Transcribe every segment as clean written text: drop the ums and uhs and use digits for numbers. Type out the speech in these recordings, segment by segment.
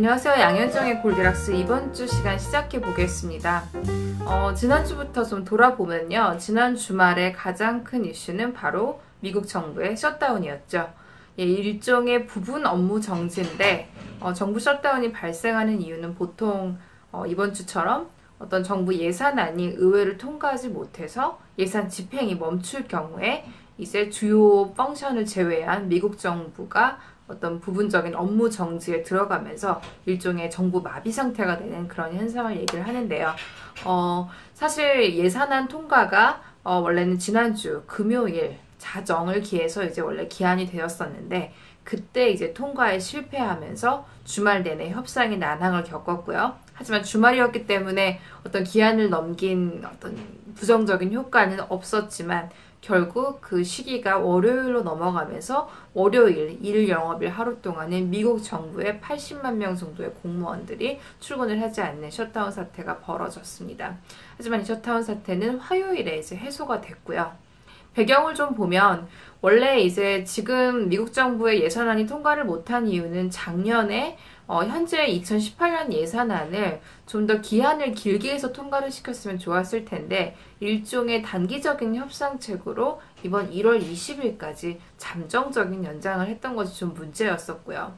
안녕하세요. 양현정의 골디락스 이번 주 시간 시작해 보겠습니다. 지난주부터 좀 돌아보면요. 지난 주말에 가장 큰 이슈는 바로 미국 정부의 셧다운이었죠. 일종의 부분 업무 정지인데 정부 셧다운이 발생하는 이유는 보통 이번 주처럼 어떤 정부 예산안이 의회를 통과하지 못해서 예산 집행이 멈출 경우에 이제 주요 펑션을 제외한 미국 정부가 어떤 부분적인 업무 정지에 들어가면서 일종의 정부 마비 상태가 되는 그런 현상을 얘기를 하는데요. 사실 예산안 통과가 원래는 지난주 금요일 자정을 기해서 이제 원래 기한이 되었었는데 그때 이제 통과에 실패하면서 주말 내내 협상이 난항을 겪었고요. 하지만 주말이었기 때문에 어떤 기한을 넘긴 어떤 부정적인 효과는 없었지만 결국 그 시기가 월요일로 넘어가면서 월요일 일 영업일 하루 동안은 미국 정부의 80만 명 정도의 공무원들이 출근을 하지 않는 셧다운 사태가 벌어졌습니다. 하지만 이 셧다운 사태는 화요일에 이제 해소가 됐고요. 배경을 좀 보면 원래 이제 지금 미국 정부의 예산안이 통과를 못한 이유는 작년에 현재 2018년 예산안을 좀 더 기한을 길게 해서 통과를 시켰으면 좋았을 텐데 일종의 단기적인 협상책으로 이번 1월 20일까지 잠정적인 연장을 했던 것이 좀 문제였었고요.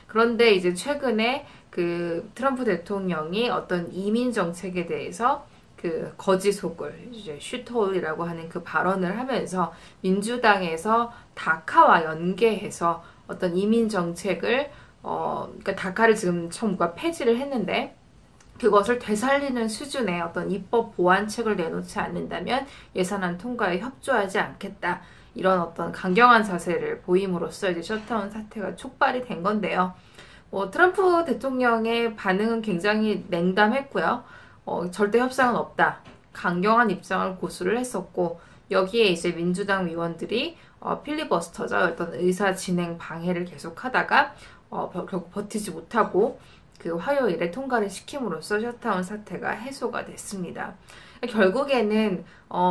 그런데 이제 최근에 그 트럼프 대통령이 어떤 이민 정책에 대해서 그 거짓 속을 이제 슈톨이라고 하는 그 발언을 하면서 민주당에서 다카와 연계해서 어떤 이민 정책을 그러니까 다카를 지금 정부가 폐지를 했는데 그것을 되살리는 수준의 어떤 입법 보완책을 내놓지 않는다면 예산안 통과에 협조하지 않겠다. 이런 어떤 강경한 자세를 보임으로써 이제 셧다운 사태가 촉발이 된 건데요. 트럼프 대통령의 반응은 굉장히 냉담했고요. 절대 협상은 없다. 강경한 입장을 고수를 했었고 여기에 이제 민주당 위원들이 필리버스터죠. 어떤 의사 진행 방해를 계속하다가 결국 버티지 못하고 그 화요일에 통과를 시킴으로써 셧다운 사태가 해소가 됐습니다. 결국에는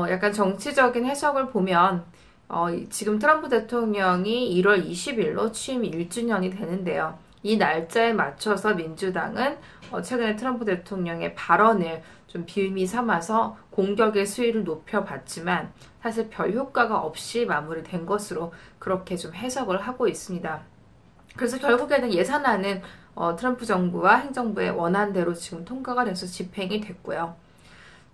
약간 정치적인 해석을 보면 지금 트럼프 대통령이 1월 20일로 취임 1주년이 되는데요. 이 날짜에 맞춰서 민주당은 최근에 트럼프 대통령의 발언을 좀 빌미 삼아서 공격의 수위를 높여봤지만 사실 별 효과가 없이 마무리된 것으로 그렇게 좀 해석을 하고 있습니다. 그래서 결국에는 예산안은 트럼프 정부와 행정부의 원안대로 지금 통과가 돼서 집행이 됐고요.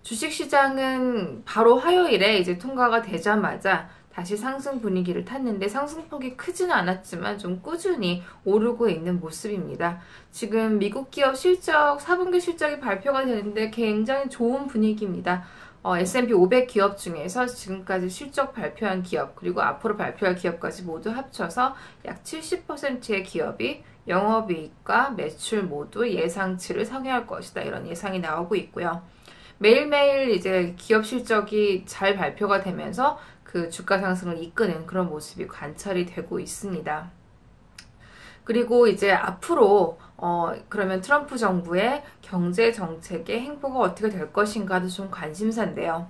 주식시장은 바로 화요일에 이제 통과가 되자마자 다시 상승 분위기를 탔는데 상승폭이 크지는 않았지만 좀 꾸준히 오르고 있는 모습입니다. 지금 미국 기업 실적, 4분기 실적이 발표가 되는데 굉장히 좋은 분위기입니다. S&P 500 기업 중에서 지금까지 실적 발표한 기업 그리고 앞으로 발표할 기업까지 모두 합쳐서 약 70%의 기업이 영업이익과 매출 모두 예상치를 상회할 것이다. 이런 예상이 나오고 있고요. 매일매일 이제 기업 실적이 잘 발표가 되면서 그 주가 상승을 이끄는 그런 모습이 관찰이 되고 있습니다. 그리고 이제 앞으로 그러면 트럼프 정부의 경제 정책의 행보가 어떻게 될 것인가도 좀 관심사인데요.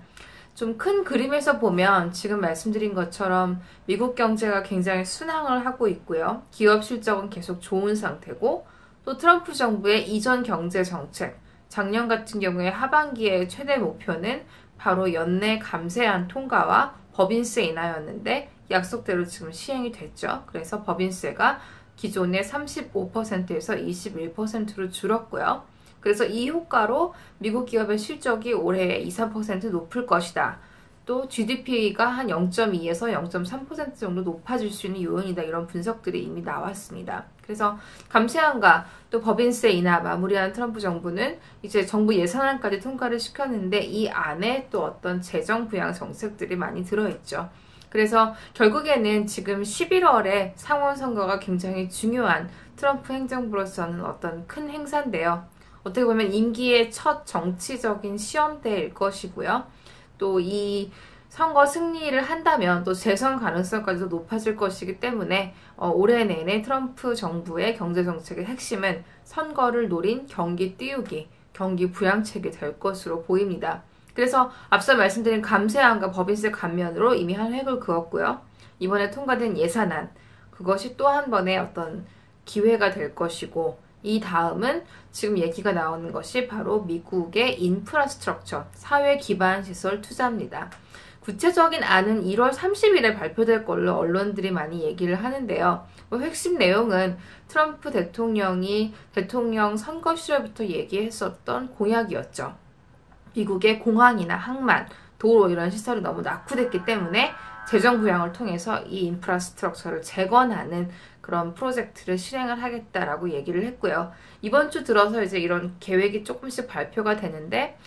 좀 큰 그림에서 보면 지금 말씀드린 것처럼 미국 경제가 굉장히 순항을 하고 있고요. 기업 실적은 계속 좋은 상태고 또 트럼프 정부의 이전 경제 정책, 작년 같은 경우에 하반기의 최대 목표는 바로 연내 감세안 통과와 법인세 인하였는데 약속대로 지금 시행이 됐죠. 그래서 법인세가 기존의 35%에서 21%로 줄었고요. 그래서 이 효과로 미국 기업의 실적이 올해 2~3% 높을 것이다. 또 GDP가 한 0.2에서 0.3% 정도 높아질 수 있는 요인이다. 이런 분석들이 이미 나왔습니다. 그래서 감세안과 또 법인세 인하 마무리한 트럼프 정부는 이제 정부 예산안까지 통과를 시켰는데 이 안에 또 어떤 재정 부양 정책들이 많이 들어있죠. 그래서 결국에는 지금 11월에 상원 선거가 굉장히 중요한 트럼프 행정부로서는 어떤 큰 행사인데요. 어떻게 보면 임기의 첫 정치적인 시험대일 것이고요. 또 이 선거 승리를 한다면 또 재선 가능성까지도 높아질 것이기 때문에 올해 내내 트럼프 정부의 경제정책의 핵심은 선거를 노린 경기 띄우기, 경기 부양책이 될 것으로 보입니다. 그래서 앞서 말씀드린 감세안과 법인세 감면으로 이미 한 획을 그었고요. 이번에 통과된 예산안, 그것이 또 한 번의 어떤 기회가 될 것이고 이 다음은 지금 얘기가 나오는 것이 바로 미국의 인프라스트럭처, 사회 기반 시설 투자입니다. 구체적인 안은 1월 30일에 발표될 걸로 언론들이 많이 얘기를 하는데요. 핵심 내용은 트럼프 대통령이 대통령 선거 시절부터 얘기했었던 공약이었죠. 미국의 공항이나 항만, 도로 이런 시설이 너무 낙후됐기 때문에 재정 부양을 통해서 이 인프라스트럭처를 재건하는 그런 프로젝트를 실행을 하겠다라고 얘기를 했고요. 이번 주 들어서 이제 이런 계획이 조금씩 발표가 되는데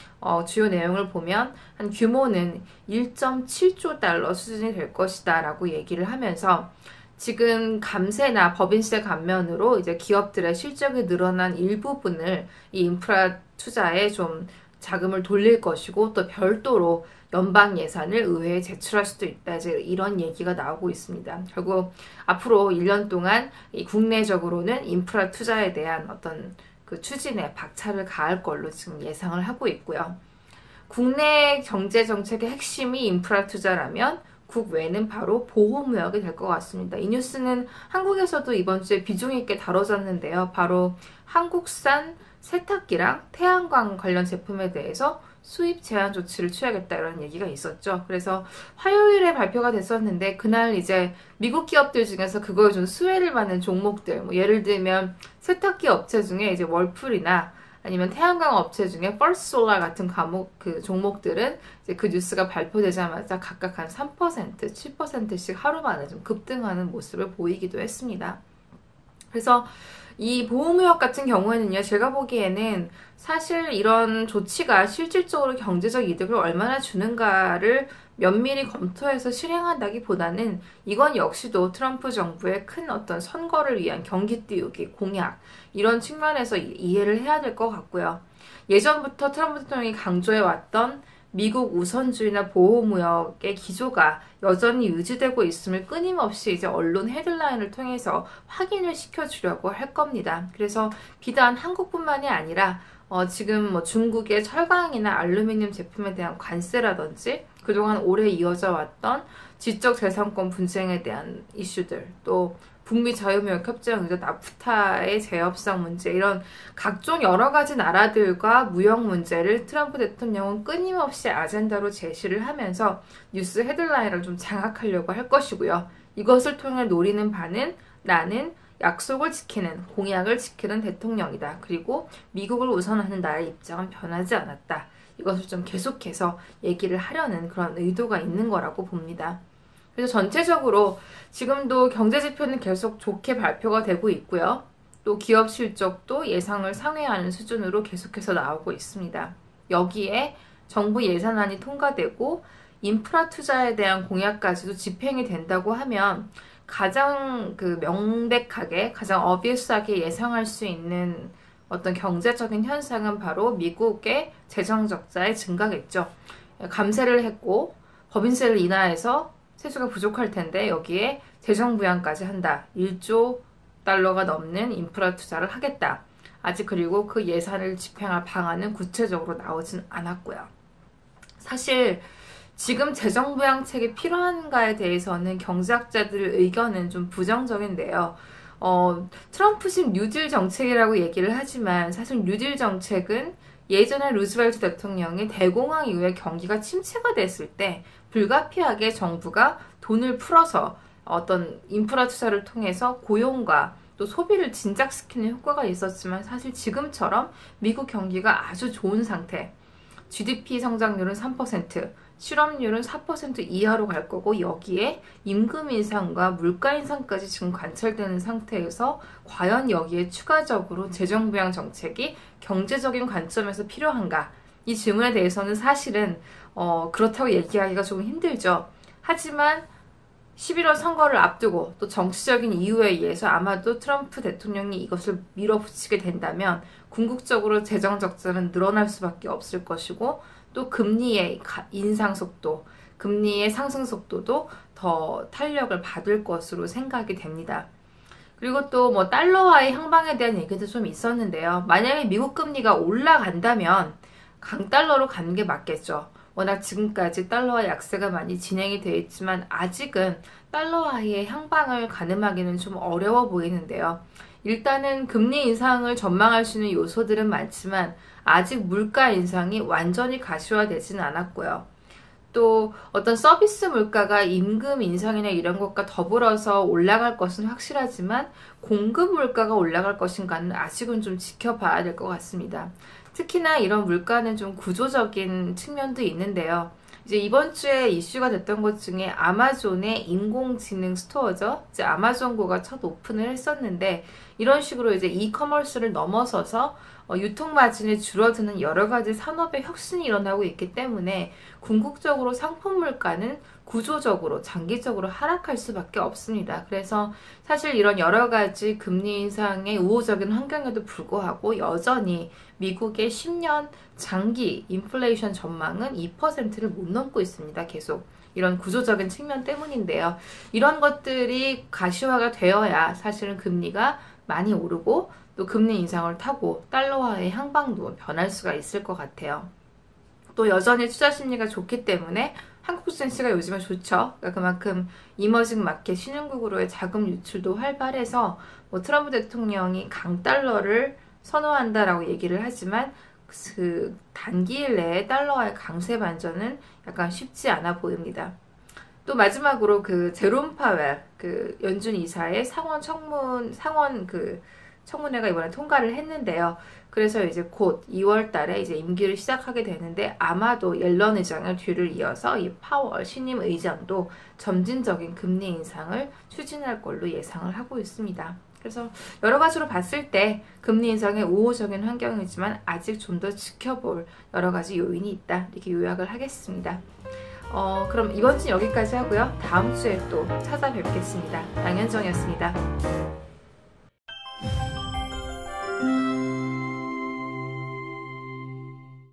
주요 내용을 보면 한 규모는 1.7조 달러 수준이 될 것이다 라고 얘기를 하면서 지금 감세나 법인세 감면으로 이제 기업들의 실적이 늘어난 일부분을 이 인프라 투자에 좀 자금을 돌릴 것이고 또 별도로 연방 예산을 의회에 제출할 수도 있다. 이제 이런 얘기가 나오고 있습니다. 결국 앞으로 1년 동안 이 국내적으로는 인프라 투자에 대한 어떤 그 추진에 박차를 가할 걸로 지금 예상을 하고 있고요. 국내 경제 정책의 핵심이 인프라 투자라면 국외는 바로 보호무역이 될 것 같습니다. 이 뉴스는 한국에서도 이번 주에 비중 있게 다뤄졌는데요. 바로 한국산 세탁기랑 태양광 관련 제품에 대해서 수입 제한 조치를 취하겠다 이런 얘기가 있었죠. 그래서 화요일에 발표가 됐었는데 그날 이제 미국 기업들 중에서 그거에 좀 수혜를 받는 종목들, 뭐 예를 들면 세탁기 업체 중에 이제 월풀이나 아니면 태양광 업체 중에 퍼스트 솔라 같은 그 종목들은 이제 그 뉴스가 발표되자마자 각각 한 3%, 7%씩 하루 만에 좀 급등하는 모습을 보이기도 했습니다. 그래서 이 보호무역 같은 경우에는요, 제가 보기에는 사실 이런 조치가 실질적으로 경제적 이득을 얼마나 주는가를 면밀히 검토해서 실행한다기보다는 이건 역시도 트럼프 정부의 큰 어떤 선거를 위한 경기 띄우기, 공약, 이런 측면에서 이해를 해야 될 것 같고요. 예전부터 트럼프 대통령이 강조해왔던 미국 우선주의나 보호무역의 기조가 여전히 유지되고 있음을 끊임없이 이제 언론 헤드라인을 통해서 확인을 시켜주려고 할 겁니다. 그래서 비단 한국뿐만이 아니라 지금 뭐 중국의 철강이나 알루미늄 제품에 대한 관세라든지 그동안 오래 이어져 왔던 지적재산권 분쟁에 대한 이슈들, 또 북미 자유무역 협정이죠. 나프타의 재협상 문제, 이런 각종 여러 가지 나라들과 무역 문제를 트럼프 대통령은 끊임없이 아젠다로 제시를 하면서 뉴스 헤드라인을 좀 장악하려고 할 것이고요. 이것을 통해 노리는 바는 나는 약속을 지키는, 공약을 지키는 대통령이다. 그리고 미국을 우선하는 나의 입장은 변하지 않았다. 이것을 좀 계속해서 얘기를 하려는 그런 의도가 있는 거라고 봅니다. 그래서 전체적으로 지금도 경제지표는 계속 좋게 발표가 되고 있고요. 또 기업 실적도 예상을 상회하는 수준으로 계속해서 나오고 있습니다. 여기에 정부 예산안이 통과되고 인프라 투자에 대한 공약까지도 집행이 된다고 하면 가장 명백하게, 가장 어비스하게 예상할 수 있는 어떤 경제적인 현상은 바로 미국의 재정 적자의 증가겠죠. 감세를 했고 법인세를 인하해서 세수가 부족할 텐데 여기에 재정 부양까지 한다. 1조 달러가 넘는 인프라 투자를 하겠다. 아직 그리고 그 예산을 집행할 방안은 구체적으로 나오진 않았고요. 사실 지금 재정 부양책이 필요한가에 대해서는 경제학자들 의견은 좀 부정적인데요. 트럼프식 뉴딜 정책이라고 얘기를 하지만 사실 뉴딜 정책은 예전에 루즈벨트 대통령이 대공황 이후에 경기가 침체가 됐을 때 불가피하게 정부가 돈을 풀어서 어떤 인프라 투자를 통해서 고용과 또 소비를 진작시키는 효과가 있었지만 사실 지금처럼 미국 경기가 아주 좋은 상태, GDP 성장률은 3%, 실업률은 4% 이하로 갈 거고 여기에 임금 인상과 물가 인상까지 지금 관찰되는 상태에서 과연 여기에 추가적으로 재정 부양 정책이 경제적인 관점에서 필요한가? 이 질문에 대해서는 사실은 그렇다고 얘기하기가 조금 힘들죠. 하지만 11월 선거를 앞두고 또 정치적인 이유에 의해서 아마도 트럼프 대통령이 이것을 밀어붙이게 된다면 궁극적으로 재정 적자는 늘어날 수밖에 없을 것이고 또 금리의 인상 속도, 금리의 상승 속도도 더 탄력을 받을 것으로 생각이 됩니다. 그리고 또 뭐 달러화의 향방에 대한 얘기도 좀 있었는데요. 만약에 미국 금리가 올라간다면 강달러로 가는 게 맞겠죠. 워낙 지금까지 달러화 약세가 많이 진행이 되어 있지만 아직은 달러화의 향방을 가늠하기는 좀 어려워 보이는데요. 일단은 금리 인상을 전망할 수 있는 요소들은 많지만 아직 물가 인상이 완전히 가시화되지는 않았고요. 또 어떤 서비스 물가가 임금 인상이나 이런 것과 더불어서 올라갈 것은 확실하지만 공급 물가가 올라갈 것인가는 아직은 좀 지켜봐야 될 것 같습니다. 특히나 이런 물가는 좀 구조적인 측면도 있는데요. 이제 이번 주에 이슈가 됐던 것 중에 아마존의 인공지능 스토어죠. 이제 아마존고가 첫 오픈을 했었는데 이런 식으로 이제 이커머스를 넘어서서 유통 마진이 줄어드는 여러 가지 산업의 혁신이 일어나고 있기 때문에 궁극적으로 상품 물가는 구조적으로 장기적으로 하락할 수밖에 없습니다. 그래서 사실 이런 여러 가지 금리 인상의 우호적인 환경에도 불구하고 여전히 미국의 10년 장기 인플레이션 전망은 2%를 못 넘고 있습니다. 계속. 이런 구조적인 측면 때문인데요. 이런 것들이 가시화가 되어야 사실은 금리가 많이 오르고 또 금리 인상을 타고 달러화의 향방도 변할 수가 있을 것 같아요. 또 여전히 투자 심리가 좋기 때문에 한국 증시가 요즘에 좋죠. 그러니까 그만큼 이머징 마켓 신흥국으로의 자금 유출도 활발해서 트럼프 대통령이 강달러를 선호한다라고 얘기를 하지만 그 단기일 내에 달러와의 강세 반전은 약간 쉽지 않아 보입니다. 또 마지막으로 그 제롬 파웰 그 연준 이사의 청문회가 이번에 통과를 했는데요. 그래서 이제 곧 2월 달에 이제 임기를 시작하게 되는데 아마도 옐런 의장을 뒤를 이어서 이 파월 신임 의장도 점진적인 금리 인상을 추진할 걸로 예상을 하고 있습니다. 그래서 여러 가지로 봤을 때 금리 인상의 우호적인 환경이지만 아직 좀 더 지켜볼 여러 가지 요인이 있다. 이렇게 요약을 하겠습니다. 그럼 이번 주는 여기까지 하고요. 다음 주에 또 찾아뵙겠습니다. 양현정이었습니다.